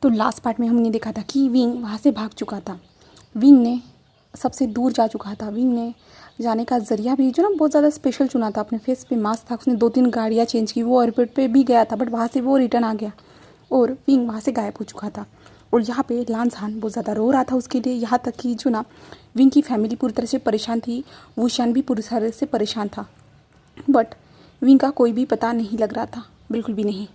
तो last part में हमने देखा था कि विंग वहाँ से भाग चुका था। विंग ने सबसे दूर जा चुका था। विंग ने जाने का ज़रिया भी जो ना बहुत ज़्यादा स्पेशल चुना था। अपने फेस पे मास्क था, उसने 2-3 गाड़ियाँ चेंज की, वो एयरपोर्ट पे भी गया था बट वहाँ से वो रिटर्न आ गया और विंग वहाँ से गायब हो चुका था। और यहाँ पे लांसहान बहुत ज़्यादा रो रहा था उसके लिए, यहाँ तक कि जो ना विंग की फैमिली पूरी तरह से परेशान थी, वुशियान भी पूरी तरह से परेशान था। बट विंग का कोई भी पता नहीं लग रहा था, बिल्कुल भी नहीं।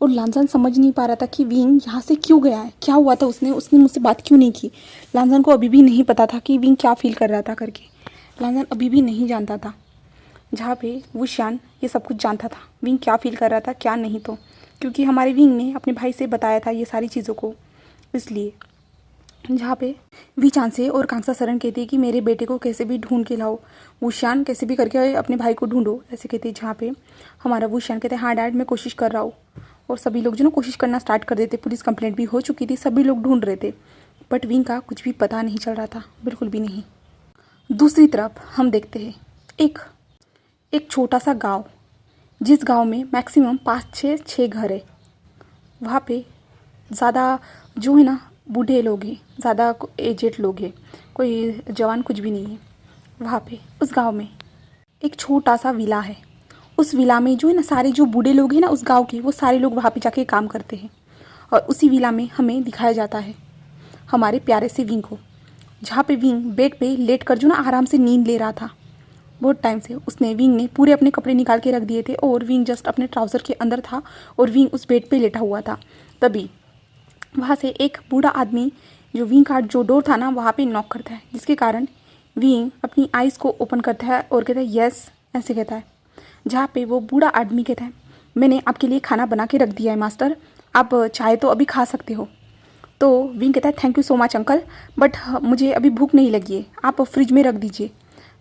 और लांसहान समझ नहीं पा रहा था कि विंग यहाँ से क्यों गया है, क्या हुआ था, उसने मुझसे बात क्यों नहीं की। लांसहान को अभी भी नहीं पता था कि विंग क्या फील कर रहा था करके। लांसहान अभी भी नहीं जानता था, जहाँ पे वुशियान ये सब कुछ जानता था विंग क्या फील कर रहा था क्या नहीं। तो क्योंकि हमारे विंग ने अपने भाई से बताया था ये सारी चीज़ों को, इसलिए जहाँ पे वीचान से और कांगसा सरन कहते हैं कि मेरे बेटे को कैसे भी ढूंढ के लाओ, वुशियान कैसे भी करके अपने भाई को ढूंढो, ऐसे कहते हैं। जहाँ पे हमारा वुशियान कहते हैं हाँ डैड मैं कोशिश कर रहा हूँ। और सभी लोग जो ना कोशिश करना स्टार्ट कर देते, पुलिस कंप्लेंट भी हो चुकी थी, सभी लोग ढूंढ रहे थे बट विंग का कुछ भी पता नहीं चल रहा था, बिल्कुल भी नहीं। दूसरी तरफ हम देखते हैं एक छोटा सा गाँव, जिस गाँव में मैक्सिमम 5-6 घर है। वहाँ पे ज़्यादा जो है ना बूढ़े लोग हैं, ज़्यादा एजेड लोग हैं, कोई जवान कुछ भी नहीं है। वहाँ पे उस गांव में एक छोटा सा विला है। उस विला में जो है ना सारे जो बूढ़े लोग हैं ना उस गांव के, वो सारे लोग वहाँ पे जाके काम करते हैं। और उसी विला में हमें दिखाया जाता है हमारे प्यारे से विंग को, जहाँ पे विंग बेड पे लेट कर जो ना आराम से नींद ले रहा था बहुत टाइम से। विंग ने पूरे अपने कपड़े निकाल के रख दिए थे और विंग जस्ट अपने ट्राउज़र के अंदर था और विंग उस बेड पे लेटा हुआ था। तभी वहाँ से एक बूढ़ा आदमी जो विंग का जो डोर था ना वहाँ पे नॉक करता है, जिसके कारण विंग अपनी आइज़ को ओपन करता है और कहता है यस, ऐसे कहता है। जहाँ पे वो बूढ़ा आदमी कहता है मैंने आपके लिए खाना बना के रख दिया है मास्टर, आप चाहे तो अभी खा सकते हो। तो विंग कहता है thank you so much uncle, but मुझे अभी भूख नहीं लगी है, आप फ्रिज में रख दीजिए।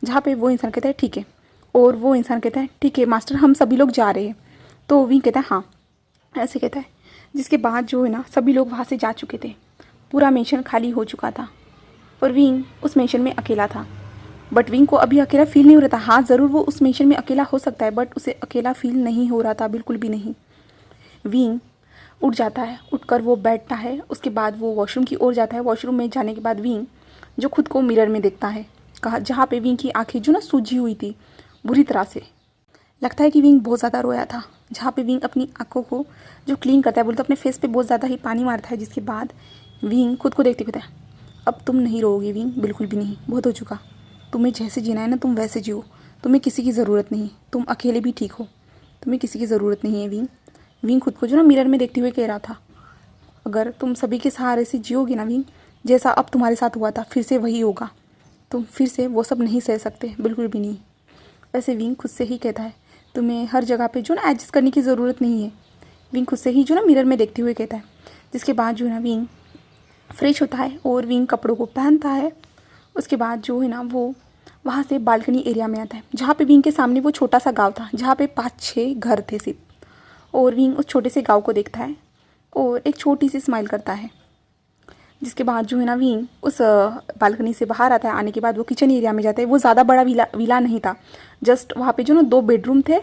जहाँ पे वो इंसान कहता है ठीक है, और वो इंसान कहता है ठीक है मास्टर हम सभी लोग जा रहे हैं। तो विंग कहता है हाँ, ऐसे कहता है। जिसके बाद जो है ना सभी लोग वहाँ से जा चुके थे, पूरा मेंशन खाली हो चुका था और विंग उस मेंशन में अकेला था। बट विंग को अभी अकेला फील नहीं हो रहा था। हाँ ज़रूर वो उस मेंशन में अकेला हो सकता है बट उसे अकेला फील नहीं हो रहा था, बिल्कुल भी नहीं। विंग उठ जाता है, उठकर वो बैठता है, उसके बाद वो वॉशरूम की ओर जाता है। वॉशरूम में जाने के बाद विंग जो खुद को मिरर में देखता है, कहा जहाँ पे विंग की आंखें जो ना सूजी हुई थी बुरी तरह से, लगता है कि विंग बहुत ज़्यादा रोया था। जहाँ पे विंग अपनी आंखों को जो क्लीन करता है, बोलता है अपने फेस पे बहुत ज़्यादा ही पानी मारता है। जिसके बाद विंग खुद को देखते कहता है अब तुम नहीं रोओगे विंग, बिल्कुल भी नहीं, बहुत हो चुका, तुम्हें जैसे जीना है ना तुम वैसे जियो, तुम्हें किसी की ज़रूरत नहीं, तुम अकेले भी ठीक हो, तुम्हें किसी की ज़रूरत नहीं है विंग। विंग खुद को जो ना मिरर में देखते हुए कह रहा था अगर तुम सभी के सहारे से जियोगे ना विंग, जैसा अब तुम्हारे साथ हुआ था फिर से वही होगा, तुम फिर से वो सब नहीं सह सकते, बिल्कुल भी नहीं। ऐसे विंग खुद से ही कहता है तुम्हें हर जगह पे जो ना एडजस्ट करने की ज़रूरत नहीं है, विंग खुद से ही जो ना मिरर में देखते हुए कहता है। जिसके बाद जो है ना विंग फ्रेश होता है और विंग कपड़ों को पहनता है। उसके बाद जो है ना वो वहाँ से बालकनी एरिया में आता है, जहाँ पे विंग के सामने वो छोटा सा गांव था, जहाँ पे 5-6 घर थे सिर्फ। और विंग उस छोटे से गांव को देखता है और एक छोटी सी स्माइल करता है। जिसके बाद जो है ना विंग उस बालकनी से बाहर आता है। आने के बाद वो किचन एरिया में जाता है। वो ज़्यादा बड़ा विला नहीं था, जस्ट वहाँ पे जो ना 2 बेडरूम थे,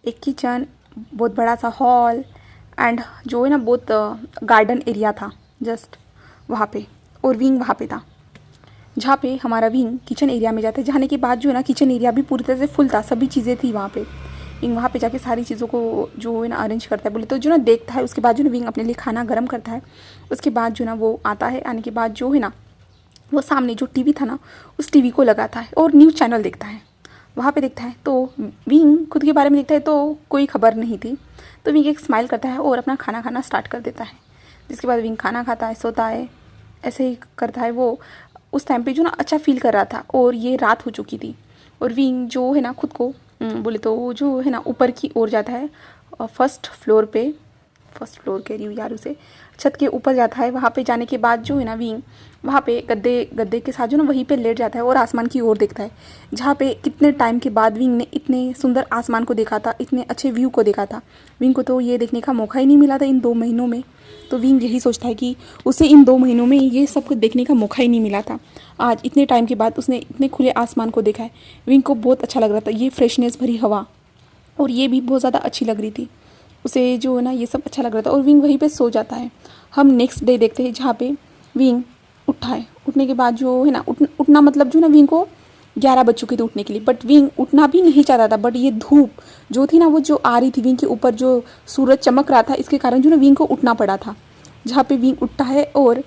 एक किचन, बहुत बड़ा सा हॉल एंड जो है ना बहुत गार्डन एरिया था जस्ट वहाँ पे। और विंग वहाँ पे था। जहाँ पे हमारा विंग किचन एरिया में जाता है, जाने के बाद जो है ना किचन एरिया भी पूरी तरह से फुल था, सभी चीज़ें थी वहाँ पे। विंग वहाँ पे जाके सारी चीज़ों को जो है ना अरेंज करता है, बोले तो जो ना देखता है। उसके बाद जो ना विंग अपने लिए खाना गर्म करता है। उसके बाद जो ना वो आता है, आने के बाद जो है ना वो सामने जो टीवी था ना उस टीवी को लगाता है और न्यूज़ चैनल देखता है। वहाँ पे देखता है तो विंग खुद के बारे में देखता है तो कोई खबर नहीं थी। तो विंग एक स्माइल करता है और अपना खाना खाना स्टार्ट कर देता है। जिसके बाद विंग खाना खाता है, सोता है, ऐसे ही करता है। वो उस टाइम पे जो ना अच्छा फील कर रहा था और ये रात हो चुकी थी। और विंग जो है ना खुद को बोले तो वो जो है ना ऊपर की ओर जाता है, फर्स्ट फ्लोर कह रही हूँ यार, उसे छत के ऊपर जाता है। वहाँ पे जाने के बाद जो है ना विंग वहाँ पे गद्दे के साथ जो ना वहीं पे लेट जाता है और आसमान की ओर देखता है, जहाँ पे कितने टाइम के बाद विंग ने इतने सुंदर आसमान को देखा था, इतने अच्छे व्यू को देखा था। विंग को तो ये देखने का मौका ही नहीं मिला था इन 2 महीनों में। तो विंग यही सोचता है कि उसे इन 2 महीनों में ये सब कुछ देखने का मौका ही नहीं मिला था। आज इतने टाइम के बाद उसने इतने खुले आसमान को देखा है। विंग को बहुत अच्छा लग रहा था, ये फ्रेशनेस भरी हवा और ये भी बहुत ज़्यादा अच्छी लग रही थी उसे, जो है ना ये सब अच्छा लग रहा था। और विंग वहीं पे सो जाता है। हम नेक्स्ट डे देखते हैं जहाँ पे विंग उठा है। उठने के बाद जो है ना उठना मतलब जो ना विंग को 11 बज चुके थे उठने के लिए, बट विंग उठना भी नहीं चाहता था। बट ये धूप जो थी ना वो जो आ रही थी विंग के ऊपर, जो सूरज चमक रहा था, इसके कारण जो ना विंग को उठना पड़ा था। जहाँ पे विंग उठता है और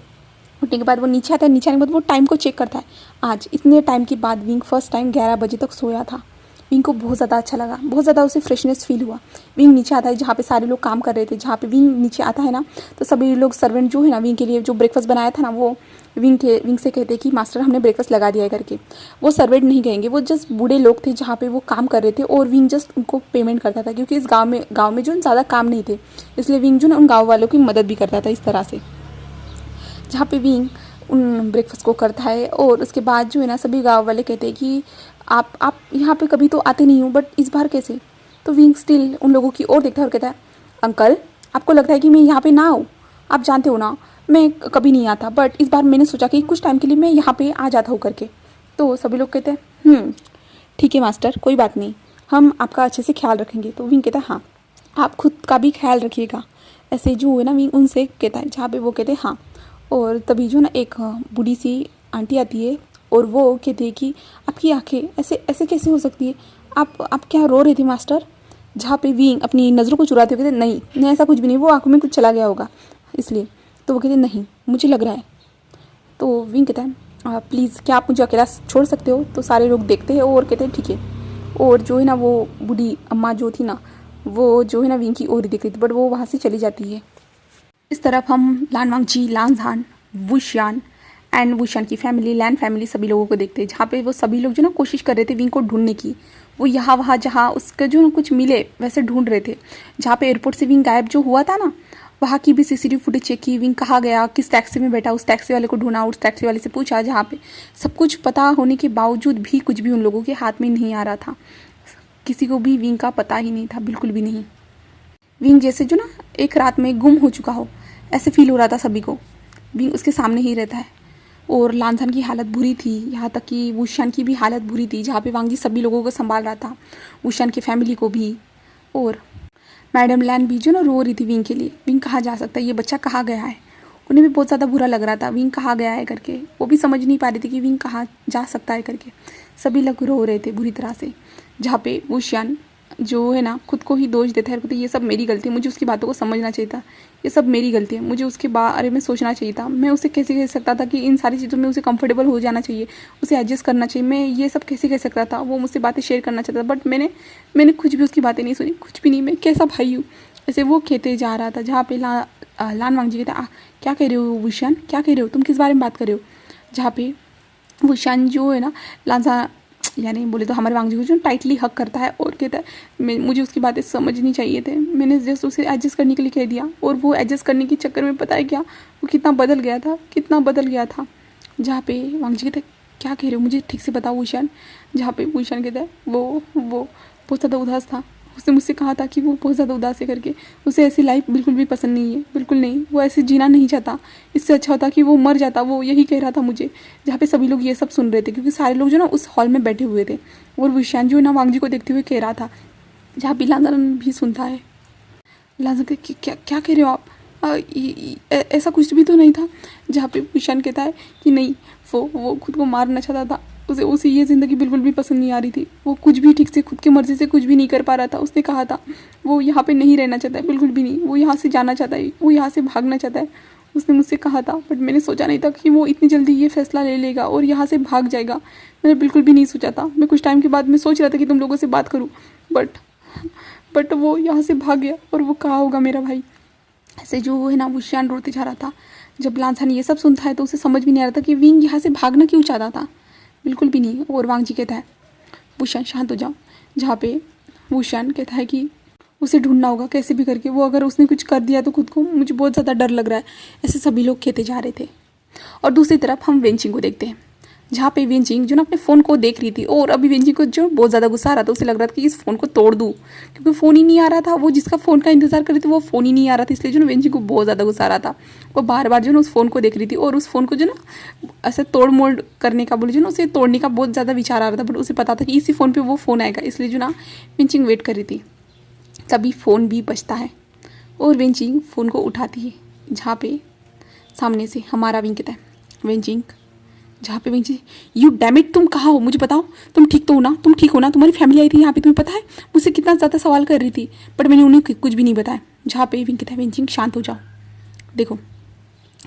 उठने के बाद वो नीचे आता है। नीचे आने के बाद वो टाइम को चेक करता है। आज इतने टाइम के बाद विंग फर्स्ट टाइम 11 बजे तक सोया था। विंग को बहुत ज़्यादा अच्छा लगा, बहुत ज़्यादा उसे फ्रेशनेस फील हुआ। विंग नीचे आता है जहाँ पे सारे लोग काम कर रहे थे। जहाँ पे विंग नीचे आता है ना तो सभी लोग सर्वेंट जो है ना विंग के लिए जो ब्रेकफास्ट बनाया था ना, वो विंग से कहते कि मास्टर हमने ब्रेकफास्ट लगा दिया है करके। वो सर्वेंट नहीं कहेंगे, वो जस्ट बूढ़े लोग थे जहाँ पे वो काम कर रहे थे और विंग जस्ट उनको पेमेंट करता था, क्योंकि इस गाँव में जो ज़्यादा काम नहीं थे, इसलिए विंग जो ना उन गाँव वालों की मदद भी करता था इस तरह से। जहाँ पे विंग उन ब्रेकफास्ट को करता है और उसके बाद जो है ना सभी गांव वाले कहते हैं कि आप यहाँ पे कभी तो आते नहीं हो, बट इस बार कैसे। तो विंग स्टिल उन लोगों की ओर देखता है और कहता है, अंकल आपको लगता है कि मैं यहाँ पे ना आऊँ, आप जानते हो ना मैं कभी नहीं आता, बट इस बार मैंने सोचा कि कुछ टाइम के लिए मैं यहाँ पे आ जाता हूँ करके। तो सभी लोग कहते हैं ठीक है मास्टर, कोई बात नहीं, हम आपका अच्छे से ख्याल रखेंगे। तो विंग कहता है हाँ, आप खुद का भी ख्याल रखिएगा, ऐसे जो है ना विंग उनसे कहता है। जहाँ पे वो कहते हैं हाँ। और तभी जो ना एक बूढ़ी सी आंटी आती है और वो कहती है कि आपकी आंखें ऐसे ऐसे कैसे हो सकती है, आप क्या रो रहे थे मास्टर। जहाँ पे विंग अपनी नज़रों को चुराते हुए कहते नहीं नहीं ऐसा कुछ भी नहीं, वो आंखों में कुछ चला गया होगा इसलिए। तो वो कहते नहीं मुझे लग रहा है। तो विंग कहता है प्लीज़ क्या आप मुझे अकेला छोड़ सकते हो। तो सारे लोग देखते हैं और कहते हैं ठीक है। और जो है ना वो बूढ़ी अम्मा जो थी ना वो जो है ना विंग की ओर देख रही थी, बट वो वहाँ से चली जाती है। इस तरफ हम लान वांगजी, लानजान, वुशियान एंड वुशियान की फैमिली, लैन फैमिली सभी लोगों को देखते हैं। जहाँ पे वो सभी लोग जो ना कोशिश कर रहे थे विंग को ढूंढने की। वो यहाँ वहाँ जहाँ उसका जो ना कुछ मिले वैसे ढूंढ रहे थे। जहाँ पे एयरपोर्ट से विंग गायब जो हुआ था ना, वहाँ की भी सीसीटीवी फुटेज चेक की। विंग कहाँ गया, किस टैक्सी में बैठा, उस टैक्सी वाले को ढूंढा, उस टैक्सी वाले से पूछा। जहाँ पे सब कुछ पता होने के बावजूद भी कुछ भी उन लोगों के हाथ में नहीं आ रहा था। किसी को भी विंग का पता ही नहीं था, बिल्कुल भी नहीं। विंग जैसे जो ना एक रात में गुम हो चुका हो ऐसे फील हो रहा था सभी को। विंग उसके सामने ही रहता है और लानजान की हालत बुरी थी, यहाँ तक कि वुशियान की भी हालत बुरी थी। जहाँ पे वांगजी सभी लोगों को संभाल रहा था, वुशियान की फैमिली को भी। और मैडम लैन भी जो ना रो रही थी विंग के लिए, विंग कहाँ जा सकता है, ये बच्चा कहाँ गया है। उन्हें भी बहुत ज़्यादा बुरा लग रहा था विंग कहाँ गया है करके। वो भी समझ नहीं पा रही थी कि विंग कहाँ जा सकता है करके। सभी लोग रो रहे थे बुरी तरह से। जहाँ पे वुशियान जो है ना खुद को ही दोष देता है, कहते ये सब मेरी गलती है, मुझे उसकी बातों को समझना चाहिए था, ये सब मेरी गलती है, मुझे उसके बारे में सोचना चाहिए था। मैं उसे कैसे कह सकता था कि इन सारी चीज़ों में उसे कंफर्टेबल हो जाना चाहिए, उसे एडजस्ट करना चाहिए। मैं ये सब कैसे कह सकता था। वो मुझसे बातें शेयर करना चाहता था, बट मैंने कुछ भी उसकी बातें नहीं सुनी, कुछ भी नहीं। मैं कैसा भाई हूँ, ऐसे वो कहते जा रहा था। जहाँ पे लान वांगजी कहता क्या कह रहे हो वुशियान, क्या कह रहे हो, तुम किस बारे में बात कर रहे हो। जहाँ पे वुशियान जो है ना लांजा यानी बोले तो हमारे वांगजी को जो टाइटली हक करता है और कहता है मुझे उसकी बातें समझनी चाहिए थे, मैंने जस्ट उसे एडजस्ट करने के लिए कह दिया। और वो एडजस्ट करने के चक्कर में पता है क्या, वो कितना बदल गया था, कितना बदल गया था। जहाँ पे वांगजी कहते क्या कह रहे हो, मुझे ठीक से बताओ वुशियान। जहाँ पे वुशियान कहता है वो बहुत ज़्यादा उदास था, उसने मुझसे कहा था कि वो बहुत ज़्यादा उदास है करके। उसे ऐसी लाइफ बिल्कुल भी पसंद नहीं है, बिल्कुल नहीं। वो ऐसे जीना नहीं चाहता, इससे अच्छा होता कि वो मर जाता, वो यही कह रहा था मुझे। जहाँ पे सभी लोग ये सब सुन रहे थे, क्योंकि सारे लोग जो ना उस हॉल में बैठे हुए थे और वुशियान जो ना वांगजी को देखते हुए कह रहा था। जहाँ पे लांजान भी सुनता है। लांजान कहते क्या कह रहे हो आप, ऐसा कुछ भी तो नहीं था। जहाँ पे वुशियान कहता है कि नहीं, वो खुद को मारना चाहता था, उसे ये ज़िंदगी बिल्कुल भी पसंद नहीं आ रही थी। वो कुछ भी ठीक से खुद की मर्ज़ी से कुछ भी नहीं कर पा रहा था। उसने कहा था वो यहाँ पे नहीं रहना चाहता है, बिल्कुल भी नहीं। वो यहाँ से जाना चाहता है, वो यहाँ से भागना चाहता है। उसने मुझसे कहा था, बट मैंने सोचा नहीं था कि वो इतनी जल्दी ये फैसला ले लेगा और यहाँ से भाग जाएगा। मैंने बिल्कुल भी नहीं सोचा था। मैं कुछ टाइम के बाद मैं सोच रहा था कि तुम लोगों से बात करूँ, बट वो यहाँ से भाग गया। और वो कहाँ होगा मेरा भाई। ऐसे जो है ना वुशियान रोते जा रहा था। जब लांजान ये सब सुनता है तो उसे समझ भी नहीं आ रहा था कि विंग यहाँ से भागना क्यों चाहता था, बिल्कुल भी नहीं। और वांगजी कहता है वुशियान शांत हो जाओ। जहाँ पे वुशियान कहता है कि उसे ढूंढना होगा कैसे भी करके, वो अगर उसने कुछ कर दिया तो खुद को, मुझे बहुत ज़्यादा डर लग रहा है। ऐसे सभी लोग कहते जा रहे थे। और दूसरी तरफ हम वेंचिंग को देखते हैं। जहाँ पे वेंचिंग जो ना अपने फ़ोन को देख रही थी और अभी वेंचिंग को जो बहुत ज़्यादा गुस्सा आ रहा था। उसे लग रहा था कि इस फ़ोन को तोड़ दूँ, क्योंकि फ़ोन ही नहीं आ रहा था। वो जिसका फ़ोन का इंतज़ार कर रही थी वो फ़ोन ही नहीं आ रहा था, इसलिए जो ना वेंचिंग को बहुत ज़्यादा गुस्सा आ रहा था। वो बार बार जो ना उस फ़ोन को देख रही थी और उस फ़ोन को जो ना ऐसे तोड़ मोड़ करने का, बोले जो ना उसे तोड़ने का बहुत ज़्यादा विचार आ रहा था। बट उसे पता था कि इसी फ़ोन पर वो फ़ोन आएगा, इसलिए जो ना वेंचिंग वेट कर रही थी। तभी फ़ोन भी बजता है और वेंचिंग फ़ोन को उठाती है। जहाँ पे सामने से हमारा विंग कहता है वेंजिंग, जहाँ पे विंग यू डैम इट, तुम कहाँ हो मुझे बताओ, तुम ठीक तो हो ना, तुम ठीक हो ना, तुम्हारी फैमिली आई थी यहाँ पे, तुम्हें पता है मुझसे कितना ज़्यादा सवाल कर रही थी बट मैंने उन्हें कुछ भी नहीं बताया। जहाँ पे विंग कहता है वेंजिंग शांत हो जाओ, देखो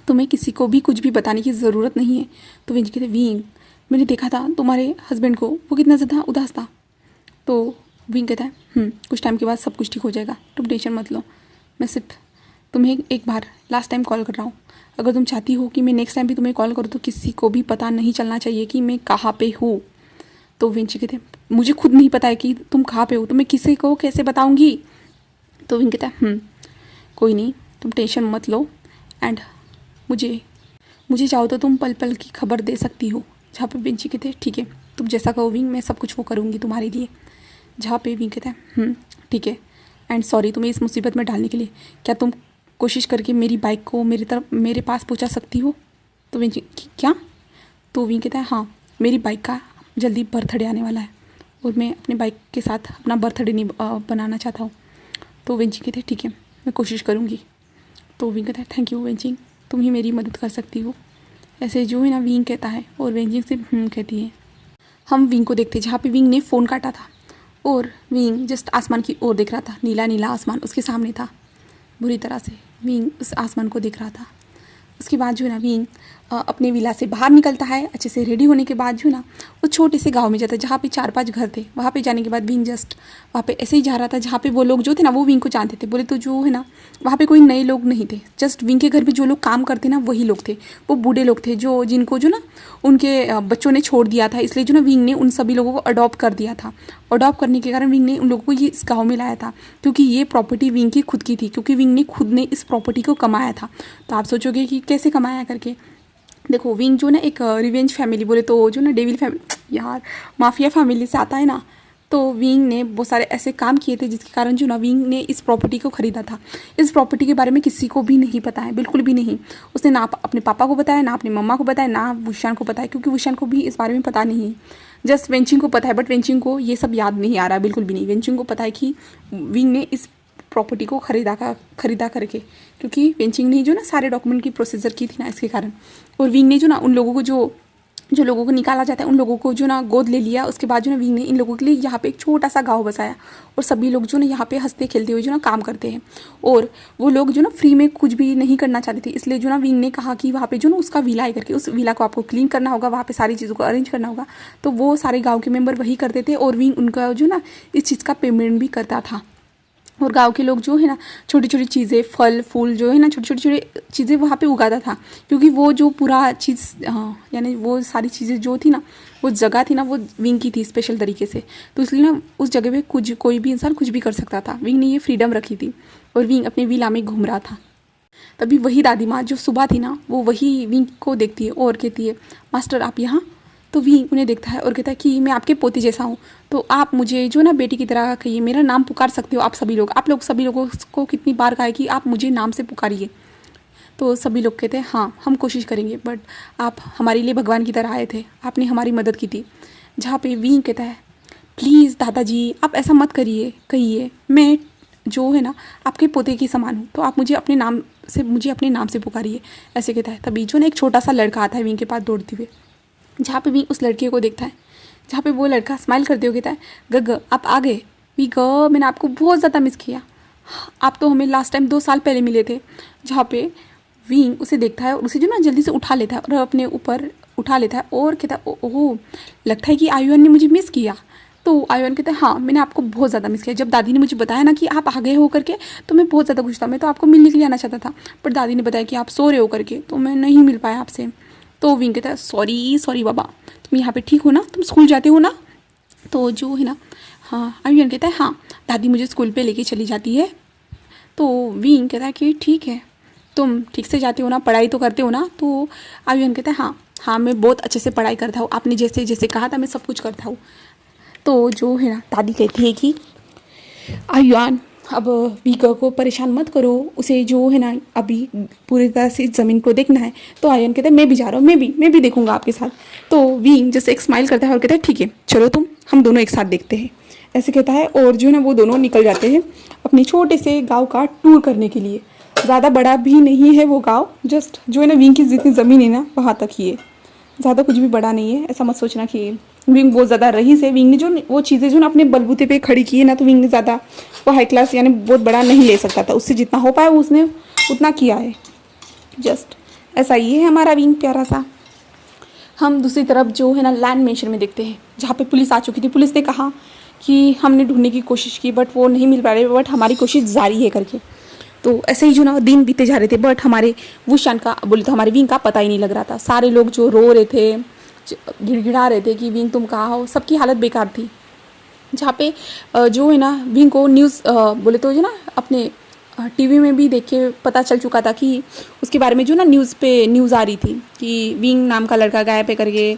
तुम्हें किसी को भी कुछ भी बताने की ज़रूरत नहीं है। तो विंग कहते विंग मैंने देखा था तुम्हारे हस्बैंड को, वो कितना ज़्यादा उदास था। तो विंग कहता है कुछ टाइम के बाद सब कुछ ठीक हो जाएगा, तुम टेंशन मत लो, मैं सिर्फ तुम्हें एक बार लास्ट टाइम कॉल कर रहा हूँ, अगर तुम चाहती हो कि मैं नेक्स्ट टाइम भी तुम्हें कॉल करूँ तो किसी को भी पता नहीं चलना चाहिए कि मैं कहाँ पे हूँ। तो विंग कहते हैं मुझे खुद नहीं पता है कि तुम कहाँ पे हो, तो मैं किसी को कैसे बताऊँगी। तो विंग कहता है कोई नहीं, तुम टेंशन मत लो, एंड मुझे चाहो तो तुम पल पल की खबर दे सकती हो। जहाँ पे विंग कहते हैं ठीक है, तुम जैसा कहो विंग, मैं सब कुछ वो करूँगी तुम्हारे लिए। जहाँ पे विंग कहता है ठीक है, एंड सॉरी तुम्हें इस मुसीबत में डालने के लिए, क्या तुम कोशिश करके मेरी बाइक को मेरे पास पहुंचा सकती हो। तो विंग क्या। तो विंग कहता है हाँ, मेरी बाइक का जल्दी बर्थडे आने वाला है और मैं अपने बाइक के साथ अपना बर्थडे नहीं बनाना चाहता हूँ। तो विंग कहते हैं ठीक है, मैं कोशिश करूँगी। तो विंग कहता है थैंक यू वेंजिंग, तुम ही मेरी मदद कर सकती हो। ऐसे जो है ना विंग कहता है और वेंजिंग से कहती है। हम विंग को देखते जहाँ पे विंग ने फ़ोन काटा था और विंग जस्ट आसमान की ओर देख रहा था, नीला नीला आसमान उसके सामने था। बुरी तरह से विंग उस आसमान को देख रहा था। उसके बाद जो है ना विंग अपने विला से बाहर निकलता है, अच्छे से रेडी होने के बाद जो है ना वो छोटे से गांव में जाता है जहाँ पे 4-5 घर थे। वहाँ पे जाने के बाद विंग जस्ट वहाँ पे ऐसे ही जा रहा था जहाँ पे वो लोग जो थे ना वो विंग को जानते थे। बोले तो जो है ना वहाँ पे कोई नए लोग नहीं थे, जस्ट विंग के घर पे जो लोग काम करते ना वही लोग थे। वो बूढ़े लोग थे जो जिनको जो ना उनके बच्चों ने छोड़ दिया था, इसलिए जो ना विंग ने उन सभी लोगों को अडॉप्ट कर दिया था। अडॉप्ट करने के कारण विंग ने उन लोगों को ये इस गाँव में लाया था क्योंकि ये प्रॉपर्टी विंग की खुद की थी, क्योंकि विंग ने खुद ने इस प्रॉपर्टी को कमाया था। तो आप सोचोगे कि कैसे कमाया करके। देखो विंग जो ना एक रिवेंज फैमिली, बोले तो जो ना डेविल फैमिली यार माफिया फैमिली से आता है ना। तो विंग ने बहुत सारे ऐसे काम किए थे जिसके कारण जो ना विंग ने इस प्रॉपर्टी को ख़रीदा था। इस प्रॉपर्टी के बारे में किसी को भी नहीं पता है, बिल्कुल भी नहीं। उसने ना अपने पापा को बताया, ना अपनी मम्मा को बताया, ना वुशान को बताया, क्योंकि वुशान को भी इस बारे में पता नहीं है। जस्ट वेंचिंग को पता है, बट वेंचिंग को ये सब याद नहीं आ रहा, बिल्कुल भी नहीं। वेंचिंग को पता है कि विंग ने इस प्रॉपर्टी को खरीदा करके, क्योंकि वेंचिंग ने जो ना सारे डॉक्यूमेंट की प्रोसीजर की थी ना, इसके कारण। और विंग ने जो ना उन लोगों को जो लोगों को निकाला जाता है उन लोगों को जो ना गोद ले लिया। उसके बाद जो ना विंग ने इन लोगों के लिए यहाँ पे एक छोटा सा गांव बसाया और सभी लोग जो ना यहाँ पे हंसते खेलते हुए जो ना काम करते हैं। और वो लोग जो ना फ्री में कुछ भी नहीं करना चाहते थे, इसलिए जो ना विंग ने कहा कि वहाँ पे जो ना उसका विला है करके, उस विला को आपको क्लीन करना होगा, वहाँ पे सारी चीज़ों को अरेंज करना होगा। तो वो सारे गाँव के मेम्बर वही करते थे और विंग उनका जो ना इस चीज़ का पेमेंट भी करता था। और गांव के लोग जो है ना छोटी छोटी चीज़ें, फल फूल जो है ना छोटी छोटी चीज़ें वहाँ पे उगाता था, क्योंकि वो जो पूरा चीज़ यानी वो सारी चीज़ें जो थी ना, वो जगह थी ना वो विंग की थी स्पेशल तरीके से। तो इसलिए ना उस जगह पे कोई भी इंसान कुछ भी कर सकता था। विंग ने ये फ्रीडम रखी थी और विंग अपने विला में घूम रहा था। तभी वही दादी माँ जो सुबह थी ना वो वही विंग को देखती है और कहती है मास्टर आप यहाँ। तो विंग उन्हें देखता है और कहता है कि मैं आपके पोते जैसा हूँ, तो आप मुझे जो ना बेटी की तरह कहिए, मेरा नाम पुकार सकते हो आप सभी लोग। आप लोग सभी लोगों को कितनी बार कहा है कि आप मुझे नाम से पुकारिए। तो सभी लोग कहते हैं हाँ हम कोशिश करेंगे, बट आप हमारे लिए भगवान की तरह आए थे, आपने हमारी मदद की थी। जहाँ पे विंग कहता है प्लीज़ दादाजी आप ऐसा मत कहिए, मैं जो है ना आपके पोते की समान हूँ, तो आप मुझे अपने नाम से पुकारिए, ऐसे कहता है। तभी जो ना एक छोटा सा लड़का आता है विंग के पास दौड़ते हुए। जहाँ पे विंग उस लड़के को देखता है, जहाँ पे वो लड़का स्माइल करते हुए कहता है गग आप आ गए। विंग मैंने आपको बहुत ज़्यादा मिस किया, आप तो हमें लास्ट टाइम 2 साल पहले मिले थे। जहाँ पे विंग उसे देखता है और उसे जो ना जल्दी से उठा लेता है और अपने ऊपर उठा लेता है और कहता है ओह लगता है कि आयुन ने मुझे मिस किया। तो आयुन कहता है हाँ मैंने आपको बहुत ज़्यादा मिस किया। जब दादी ने मुझे बताया ना कि आप आ गए हो करके तो मैं बहुत ज़्यादा खुश था, मैं तो आपको मिलने के लिए आना चाहता था, पर दादी ने बताया कि आप सो रहे हो करके, तो मैं नहीं मिल पाया आपसे। तो विंग कहता है सॉरी बाबा, तुम यहाँ पे ठीक हो ना, तुम स्कूल जाते हो ना। तो जो है ना हाँ आयुन कहता है हाँ दादी मुझे स्कूल पे लेके चली जाती है। तो विंग कहता है कि ठीक है तुम ठीक से जाते हो ना, पढ़ाई तो करते हो ना। तो आयुन कहता है हाँ मैं बहुत अच्छे से पढ़ाई करता हूँ, आपने जैसे जैसे कहा था मैं सब कुछ करता हूँ। तो जो है ना दादी कहती है कि आयुन अब वीका को परेशान मत करो, उसे जो है ना अभी पूरी तरह से ज़मीन को देखना है। तो आयन कहता है मैं भी जा रहा हूँ, मैं भी देखूंगा आपके साथ। तो विंग जैसे एक स्माइल करता है और कहता है ठीक है चलो हम दोनों एक साथ देखते हैं, ऐसे कहता है। और जो है ना वो दोनों निकल जाते हैं अपने छोटे से गांव का टूर करने के लिए। ज़्यादा बड़ा भी नहीं है वो गाँव, जस्ट जो है ना विंग की जितनी ज़मीन है ना वहाँ तक ही है, ज़्यादा कुछ भी बड़ा नहीं है। ऐसा मत सोचना कि विंग बहुत ज़्यादा रईस है। विंग ने जो वो चीज़ें जो ना अपने बलबूते पे खड़ी की है ना, तो विंग ने ज़्यादा वो हाई क्लास यानी बहुत बड़ा नहीं ले सकता था, उससे जितना हो पाया उसने उतना किया है। जस्ट ऐसा ही है हमारा विंग प्यारा सा। हम दूसरी तरफ जो है ना लैंड मेंशन में देखते हैं, जहाँ पे पुलिस आ चुकी थी। पुलिस ने कहा कि हमने ढूंढने की कोशिश की बट वो नहीं मिल पा रहे, बट हमारी कोशिश जारी है करके। तो ऐसे ही जो ना दिन बीते जा रहे थे, बट हमारे वुशान का बोले तो हमारे विंग का पता ही नहीं लग रहा था। सारे लोग जो रो रहे थे, गिड़गिड़ा रहे थे कि विंग तुम कहाँ हो, सबकी हालत बेकार थी। जहाँ पे जो है ना विंग को न्यूज़ बोले तो जो ना अपने टीवी में भी देख के पता चल चुका था कि उसके बारे में जो ना न्यूज़ पे न्यूज़ आ रही थी कि विंग नाम का लड़का गायब है करके,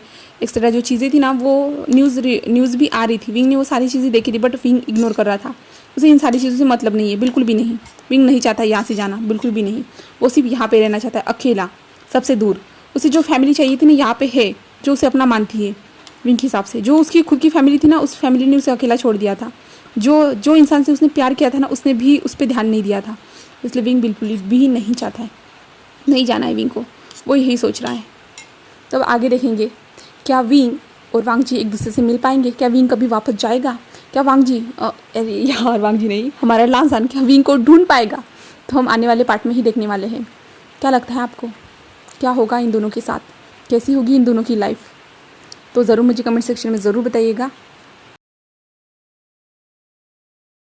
एक्सेट्रा जो चीज़ें थी ना वो न्यूज़ भी आ रही थी। विंग ने वो सारी चीज़ें देखी थी, बट विंग इग्नोर कर रहा था। उसे इन सारी चीज़ों से मतलब नहीं है, बिल्कुल भी नहीं। विंग नहीं चाहता यहाँ से जाना, बिल्कुल भी नहीं। वो सिर्फ यहाँ पे रहना चाहता है, अकेला, सबसे दूर। उसे जो फैमिली चाहिए थी ना यहाँ पे है, जो उसे अपना मानती है विंग के हिसाब से। जो उसकी खुद की फैमिली थी ना, उस फैमिली ने उसे अकेला छोड़ दिया था। जो इंसान से उसने प्यार किया था ना, उसने भी उस पर ध्यान नहीं दिया था। इसलिए विंग बिल्कुल भी नहीं चाहता है, नहीं जाना है विंग को, वो यही सोच रहा है। तो अब आगे देखेंगे, क्या विंग और वांग जी एक दूसरे से मिल पाएंगे? क्या विंग कभी वापस जाएगा? क्या वांग जी अरे यार वांग जी नहीं, हमारा लांसान क्या विंग को ढूंढ पाएगा? तो हम आने वाले पार्ट में ही देखने वाले हैं। क्या लगता है आपको, क्या होगा इन दोनों के साथ, कैसी होगी इन दोनों की लाइफ? तो ज़रूर मुझे कमेंट सेक्शन में ज़रूर बताइएगा।